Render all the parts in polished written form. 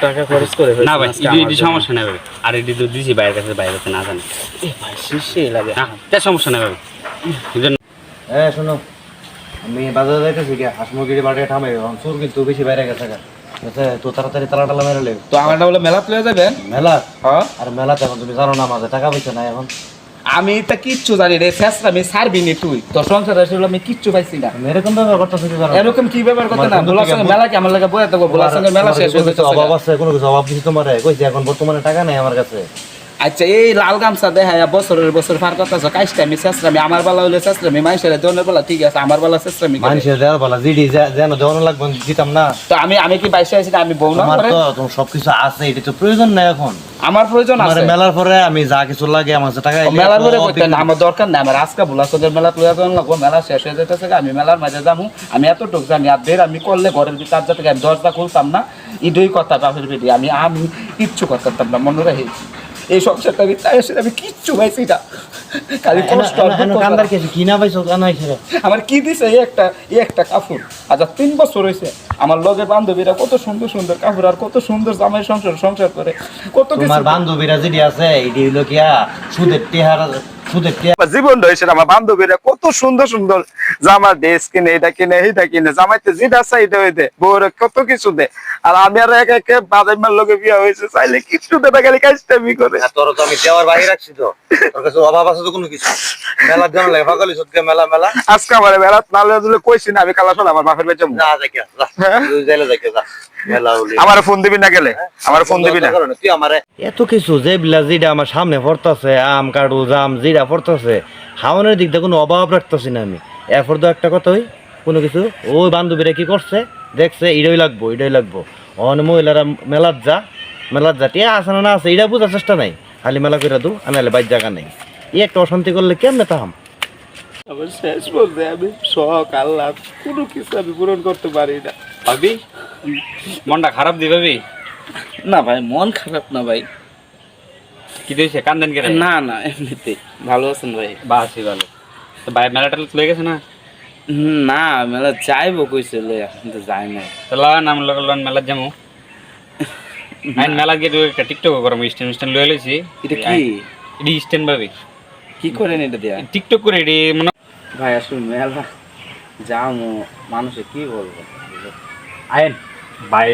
টাকা খরচ করে না ভাই এটি সমস্যা নাই ভাই আর এটি তো দিছি বাইরের কাছে বাইরে না জানি ভাই শিশে লাগে না তা সমস্যা নাই ভাই হ্যাঁ শোনো আমি বাজারে যাইতেছি কি হাঁস মুরগির বাড়ি থামাই চোর কিন্তু বেশি বাইরে গেছে তো তাড়াতাড়ি তালা টালা মেরে লেগে তো আমারটা বলে মেলা প্লেয়ে যাবেন মেলা হ্যাঁ আর মেলাতে এখন তুমি জানো না মাঝে টাকা পয়সা নাই এখন আমি তা কিচ্ছু জানি রে শেষরা আমি সারবি নি তুই তোর সংসার আসলে আমি কিচ্ছু পাইছি না আমি এরকম ব্যবহার করতেছি কি জানো এরকম কি ব্যবহার করতে না বলার সঙ্গে মেলা কি আমার লাগে বয়ে থাকবো বলার সঙ্গে মেলা শেষ হয়ে যাচ্ছে অভাব আছে কোনো কিছু অভাব দিছি তোমারে কইছি এখন বর্তমানে টাকা নাই আমার কাছে আচ্ছা এই লাল গামছা দেখায় বছরের বছর পার করতেছ কাজটা আমি শেষরামি আমার বেলা হইলে শেষরামি মানুষের দোনের বেলা ঠিক আছে আমার বেলা শেষরামি মানুষের দেওয়ার বলা জিডি যেন দেওয়ানো লাগবে দিতাম না তো আমি কি বাইশে আছি না আমি বউ না আমার তো তোমার সবকিছু আছে এটা তো প্রয়োজন নাই এখন আমার প্রয়োজন আমার আছে মেলার পরে আমি যা কিছু লাগে আমার কাছে টাকা মেলার পরে কইতে না আমার দরকার নাই আমার আজকে ভুলাচন্দ্রের মেলা তুই এখন লাগবো মেলা শেষ হয়ে যেতেছে আমি মেলার মাঝে যাবো আমি এতটুকু জানি আর বের আমি করলে ঘরের ভিতর কাজ থেকে আমি দরজা খুলতাম না ইডই কথা বাপের বেটি আমি কিচ্ছু করতাম না মনে রাখি এই সংসারটা আমি কিচ্ছু পাইছি না খালি কষ্ট কান্দার কিছু কিনা পাইছো কানাই ছেড়ে আমার কি দিছে এই একটা কাপড় আচ্ছা 3 বছর হয়েছে আমার লগের বান্ধবীরা কত সুন্দর সুন্দর কাপড় আর কত সুন্দর জামাই সংসার করে কত তোমার বান্ধবীরা যেটি আছে এটি হইলো কিয়া সুদের টেহারা জীবন রয়েছে আমার বান্ধবীরা কত সুন্দর সুন্দর জামা ড্রেস কিনে এটা কিনে এইটা কিনে জামাইতে যেটা চাইতে হইতে বউরে কত কিছু দে আর আমি আর এক এক বাদাইমার লোকে বিয়া হয়েছে চাইলে কিছু দেবে গেলে কাজটা আমি করে তোর তো আমি দেওয়ার বাইরে রাখছি তো তোর কাছে অভাব আছে তো কোনো কিছু মেলা জন লাগে ফাঁকালি সত্যি মেলা আজকে আমার বেলা নালে দিলে কইছি না আমি কালা শোন আমার বাপের বেঁচে যা যাইয়া যা যাইলে যাইয়া মেলা হলি আমার ফোন দিবি না গেলে আমার ফোন দিবি না তুই আমারে এত কিছু যে বিলা যেটা আমার সামনে পড়তেছে আম কাটু জাম যেটা পড়তেছে খাওয়ানোর দিক দিয়ে কোনো অভাব রাখতেছি না আমি এরপর তো একটা কথা হই কোনো কিছু ওই বান্ধবীরা কি করছে দেখছে এটাই লাগবো অন মহিলারা মেলার যা টিয়া আছে না আছে এটা বোঝার চেষ্টা নাই খালি মেলা করে দু আনালে বাইর জায়গা নেই এই একটা অশান্তি করলে কেমনে তাহাম আমার শেষ বলতে আমি শখ আল্লাহ কোনো কিছু আমি পূরণ করতে পারি না ভাবি মনটা খারাপ দি ভাবি না ভাই মন খারাপ না ভাই কি দিয়েছে কান্দেন কেন না এমনিতে ভালো আছেন ভাই বাসি ভালো তো ভাই মেলাটা লয়ে গেছে না না মেলা যাইবো কইছিল কিন্তু যাই না তো নাম লগন মেলা যাবো আইন মেলা গিয়ে একটা টিকটক করম স্ট্যান্ড লয়ে লইছি এটা কি এডি স্ট্যান্ড ভাবি কি করেন এটা দিয়া টিকটক করে এডি মনে ভাই আসলে মেলা যাও মানুষে কি বলবো আইন ভাই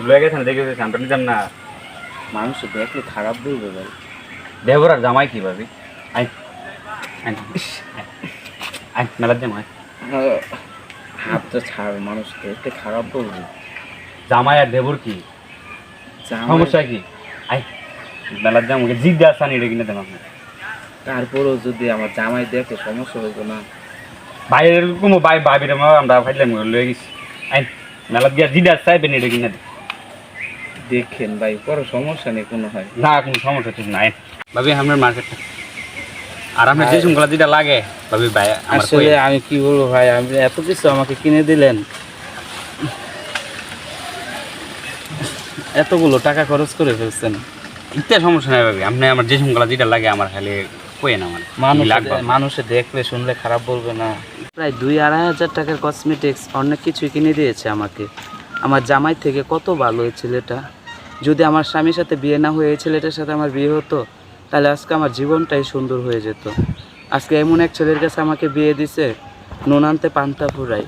লয়ে গেছেন দেখে আমরা নিতাম না মানুষে দেখলে খারাপ বলবে ভাই দেবর আর জামাই কি ভাবি আইন আইন আইন মেলা জামাই হাতটা ছাড় মানুষ দেখতে খারাপ বলবে জামাই আর দেবর কি সমস্যা কি আই মেলার জাম জিদ আসানি এটা কিনে দেন আপনি তারপরেও যদি আমার জামাই দেখে সমস্যা হইতো না বাইরের কোনো ভাবির আমরা ফাইলাম লয়ে গেছি আইন মেলার গিয়া জিদ চাইবেন এটা কিনে দেন দেখেন ভাই পরে সমস্যা নেই কোনো হয় না কোনো সমস্যা ঠিক নাই ভাবি আপনার মার্কেটটা আর আপনার যে সুন্দর যেটা লাগে ভাবি ভাই আসলে আমি কি বলবো ভাই আপনি এত কিছু আমাকে কিনে দিলেন এতগুলো টাকা খরচ করে ফেলছেন ইত্যা সমস্যা নাই ভাবি আপনি আমার যে সুন্দর যেটা লাগে আমার খালি কইেন আমার মানুষে দেখলে শুনলে খারাপ বলবে না প্রায় 2-2.5 টাকার কসমেটিক্স অনেক কিছু কিনে দিয়েছে আমাকে আমার জামাই থেকে কত ভালো এই ছেলেটা যদি আমার স্বামীর সাথে বিয়ে না হয়ে এই ছেলেটার সাথে আমার বিয়ে হতো তাহলে আজকে আমার জীবনটাই সুন্দর হয়ে যেত আজকে এমন এক ছেলের কাছে আমাকে বিয়ে দিছে নুন আনতে পান্তা ফুরাই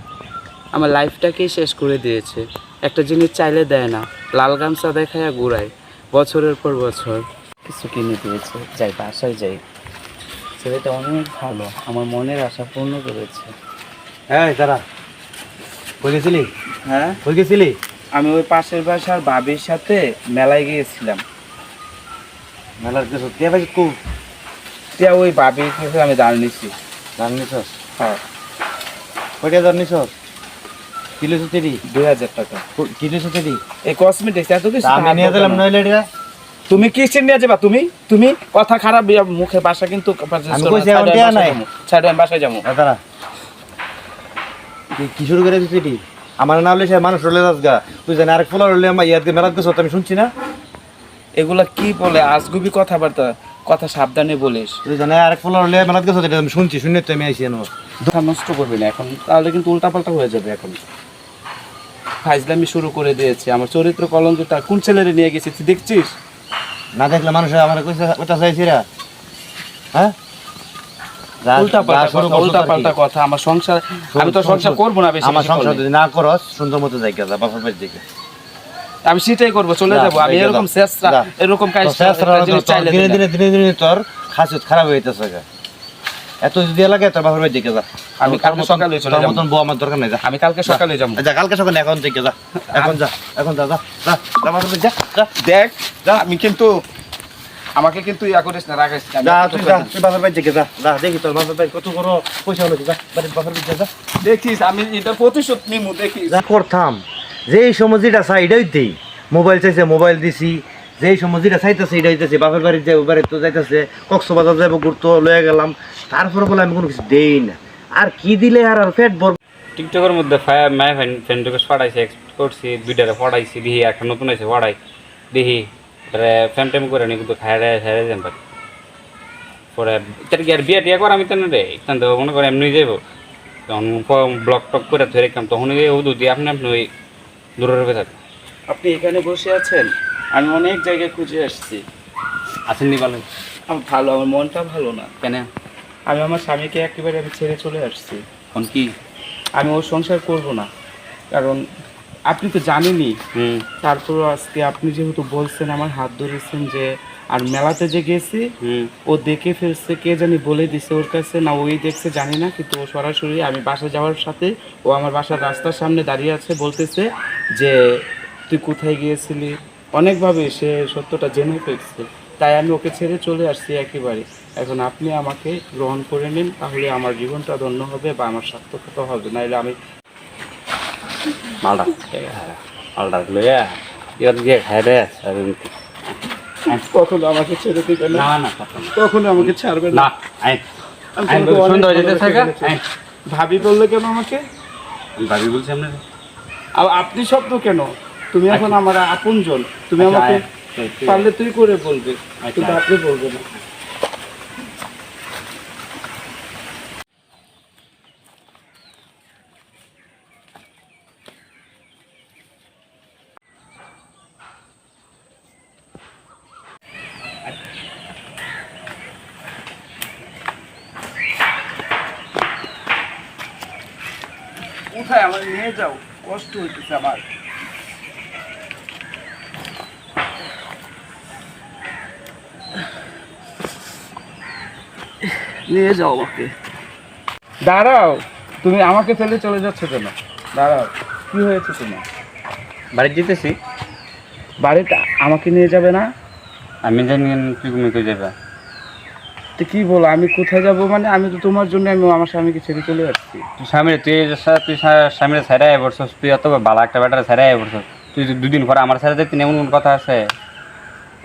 আমার লাইফটাকেই শেষ করে দিয়েছে একটা জিনিস চাইলে দেয় না লাল গামছা দেখায় ঘুরায় বছরের পর বছর কিছু কিনে দিয়েছে যাই বাসায় যাই ছেলেটা অনেক ভালো আমার মনের আশা পূর্ণ করেছে হ্যাঁ তারা কই গেছিলি হ্যাঁ কই গেছিলি আমি ওই পাশের বাসার ভাবির সাথে মেলায় গিয়েছিলাম মেলার কিছু কে ভাই কু তিয়া ওই ভাবির কাছে আমি দাঁড় নিছি দাম নিছস হ্যাঁ কয়টা দাম নিছস কিলো সুতেরি 2000 টাকা কিলো সুতেরি এই কসমেটিক্স এত কিছু আমি নিয়ে দিলাম নইলে এটা তুমি কিসের নিয়ে যাবা তুমি কথা খারাপ মুখে বাসা কিন্তু আমি কইছি এখন টিয়া নাই ছাড়ো আমি বাসায় যাবো দাদা কি শুরু করে দিছিস এটি আমার না হলে সে মানুষ রলে গা তুই জানি আরেক ফলো রলে আমার ইয়াতে মেলাত গেছ আমি শুনছি না এগুলা কি বলে আজগুবি কথাবার্তা কথা সাবধানে বলিস তুই জানি আরেক ফলো রলে মেলাত গেছ এটা আমি শুনছি শুনে তো আমি আইছি এনো ধোকা নষ্ট করবি না এখন তাহলে কিন্তু উল্টাপাল্টা হয়ে যাবে এখন ফাইজলামি শুরু করে দিয়েছে। আমার চরিত্র কলঙ্কিত। কোন ছেলেরে নিয়ে গেছিস তুই দেখছিস? না দেখলে মানুষ আমার কইতা চাইছিরা, হ্যাঁ? উল্টা পাল্টা কথা। আমার সংসার, আমি তো সংসার করবো না বেশি। আমার সংসার যদি না করস সুন্দর মতো জায়গা যা বাপের বাড়ির দিকে। আমি সেটাই করবো, চলে যাবো আমি। এরকম চেষ্টা, এরকম কাজ দিনে দিনে দিনে দিনে তোর খাসিয়ত খারাপ হইতেছে। এত যদি লাগে তোর বাপের বাড়ির দিকে যা। আমি কালকে সকালে চলে যাবো। মতন বউ আমার দরকার নাই, যা। আমি কালকে সকালে যাবো। যা কালকে সকালে, এখন থেকে যা, এখন যা, এখন যা, যা যা যা বাপের বাড়ি যা, যা। দেখ যা, আমি কিন্তু আমাকে কিন্তু ইয়া করিস না, রাখিস না। যা তুই যা, তুই বাপের বাড়ি দিকে যা, যা দেখি তোর বাপের বাড়ি কত বড় পয়সা হলো, যা বাড়ির বাপের বাড়ি যা। দেখিস আমি এটা প্রতিশোধ নিমু, দেখিস। যা করতাম যেই সময় যেটা চাই এটাই দিই। মোবাইল চাইছে মোবাইল দিছি, যেই সময় যেটা চাইতেছে এটাই দিতেছি। বাপের বাড়ি যাবো, বাড়ি তো যাইতেছে, কক্সবাজার যাবো ঘুরতে, লয়ে গেলাম। তারপরে বলে আমি কোনো কিছু দেই না। আর কি দিলে আর পেট ভর। টিকটকের মধ্যে মায় ফ্রেন্ড রিকোয়েস্ট পাঠাইছে, এক্সপেক্ট করছি, দুইটারে পড়াইছি, দেখি একটা নতুন আছে পড়াই, দেখি ফ্যাম টেম করে নি, কিন্তু খাই যান পারি পরে তার কি আর বিয়ে টিয়া করা আমি তো রে ইতান তো মনে করে এমনি যাইব। তখন ব্লক টক করে ধরে রেখলাম, তখন ওদু দিয়ে আপনি ওই দূরের ভেতর। আপনি এখানে বসে আছেন, আমি অনেক জায়গায় খুঁজে আসছি। আসেননি ভালো? আমি ভালো, আমার মনটা ভালো না। কেন? আমি আমার স্বামীকে একেবারে আমি ছেড়ে চলে আসছি। এখন কি? আমি ওর সংসার করব না, কারণ আপনি তো জানেনই। হুম তারপরও আজকে আপনি যেহেতু বলছেন, আমার হাত ধরেছেন যে, আর মেলাতে যে গেছি হুম ও দেখে ফেলছে, কে জানি বলে দিছে ওর কাছে, না ওই দেখছে জানি না, কিন্তু ও সরাসরি আমি বাসা যাওয়ার সাথে ও আমার বাসার রাস্তার সামনে দাঁড়িয়ে আছে, বলতেছে যে তুই কোথায় গিয়েছিলি। অনেকভাবে সে সত্যটা জেনে ফেলছে, তাই আমি ওকে ছেড়ে চলে আসছি একেবারে। এখন আপনি আমাকে গ্রহণ করে নিন, তাহলে আমার জীবনটা ধন্য হবে বা আমার সার্থকতা হবে, নাহলে আমি মালটা মালটা লইয়া এবার গিয়ে খাই রে। কখনো আমাকে ছেড়ে দিবে না, না না কখনো আমাকে ছাড়বে না, না। আইন আমি আইন তোমাকে অনেক সুন্দর যেতে ভালোবেসে থাকা। ফেলেছি। আইন ভাবি বললে কেন আমাকে? ভাবি বলছি আপনার। আর আপনি শব্দ কেন? তুমি এখন আমার আপনজন, তুমি আচ্ছা, আমাকে আচ্ছা, পারলে তুই করে বলবে, আচ্ছা। কিন্তু আপনি বলবে না। কোথায় আমার নিয়ে যাও, কষ্ট হইতেছে আমার। নিয়ে যাও আমাকে। দাঁড়াও, তুমি আমাকে ফেলে চলে যাচ্ছ কেন? দাঁড়াও, কি হয়েছে তোমার? বাড়ি যেতেছি। বাড়িতে আমাকে নিয়ে যাবে না? আমি জানি তুই ঘুমিয়ে কই যাবা। তো কি বলো, আমি কোথায় যাবো? মানে আমি তো তোমার জন্য আমি আমার স্বামীকে ছেড়ে চলে আসছি। তুই স্বামীর তুই স্বামীর ছাড়াই পড়ছস, তুই এত ভালো একটা ব্যাটারে ছাড়াই পড়ছস, তুই দুদিন পরে আমার ছাড়া দেখতে এমন কোন কথা আছে?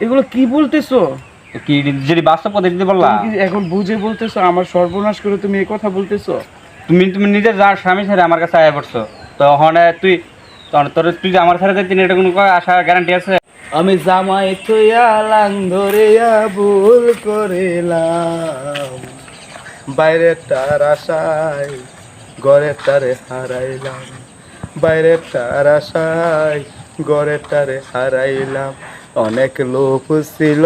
এগুলো কি বলতেছো? তো কি যদি বাস্তব পদ্ধতি বললা? তুমি কি এখন বুঝে বলতেছো? আমার সর্বনাশ করে তুমি এই কথা বলতেছো? তুমি নিজের যার স্বামী ছাড়া আমার কাছে আয় পড়ছো, তখন তুই যে আমার ছাড়া দেখতে এটা কোনো আশা গ্যারান্টি আছে? আমি জামাই থইয়া লাং ধরিয়া ভুল করিলাম, বাইরের তার আশায় ঘরের তারে হারাইলাম, বাইরের তার আশায় ঘরের তারে হারাইলাম। অনেক লোভ ছিল